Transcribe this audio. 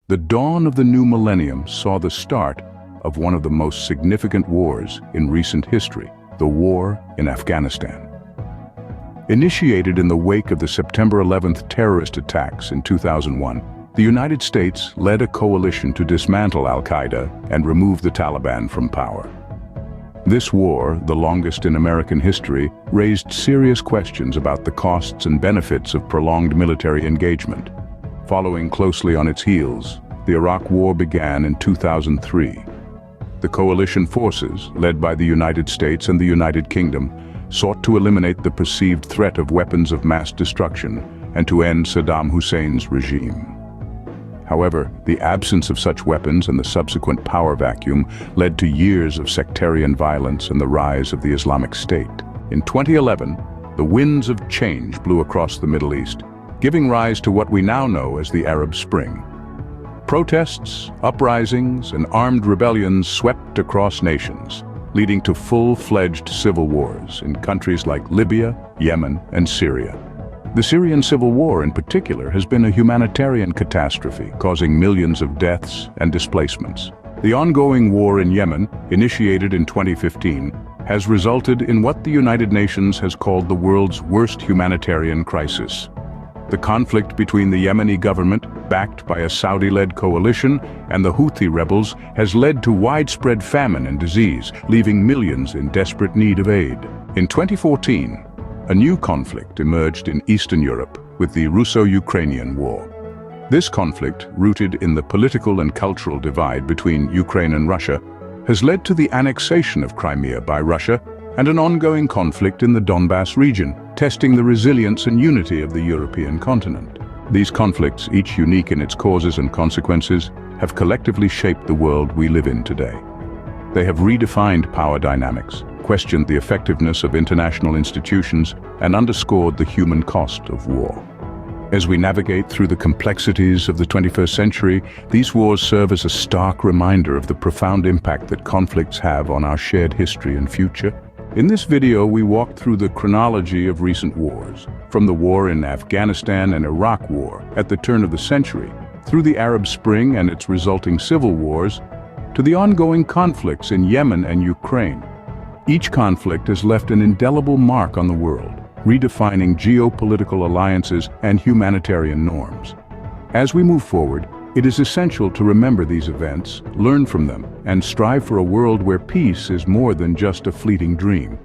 The dawn of the new millennium saw the start of one of the most significant wars in recent history, the war in Afghanistan. Initiated in the wake of the September 11th terrorist attacks in 2001, the United States led a coalition to dismantle al-Qaeda and remove the Taliban from power. This war, the longest in American history, raised serious questions about the costs and benefits of prolonged military engagement. Following closely on its heels, the Iraq War began in 2003. The coalition forces, led by the United States and the United Kingdom, sought to eliminate the perceived threat of weapons of mass destruction and to end Saddam Hussein's regime. However, the absence of such weapons and the subsequent power vacuum led to years of sectarian violence and the rise of the Islamic State. In 2011, the winds of change blew across the Middle East, giving rise to what we now know as the Arab Spring. Protests, uprisings, and armed rebellions swept across nations, leading to full-fledged civil wars in countries like Libya, Yemen, and Syria. The Syrian civil war in particular has been a humanitarian catastrophe, causing millions of deaths and displacements. The ongoing war in Yemen, initiated in 2015, has resulted in what the United Nations has called the world's worst humanitarian crisis. The conflict between the Yemeni government, backed by a Saudi-led coalition, and the Houthi rebels has led to widespread famine and disease, leaving millions in desperate need of aid. In 2014, a new conflict emerged in Eastern Europe with the Russo-Ukrainian War. This conflict, rooted in the political and cultural divide between Ukraine and Russia, has led to the annexation of Crimea by Russia and an ongoing conflict in the Donbass region, testing the resilience and unity of the European continent. These conflicts, each unique in its causes and consequences, have collectively shaped the world we live in today. They have redefined power dynamics, questioned the effectiveness of international institutions, and underscored the human cost of war. As we navigate through the complexities of the 21st century, these wars serve as a stark reminder of the profound impact that conflicts have on our shared history and future. In this video, we walk through the chronology of recent wars, from the war in Afghanistan and Iraq War at the turn of the century, through the Arab Spring and its resulting civil wars, to the ongoing conflicts in Yemen and Ukraine. Each conflict has left an indelible mark on the world, redefining geopolitical alliances and humanitarian norms. As we move forward, it is essential to remember these events, learn from them, and strive for a world where peace is more than just a fleeting dream.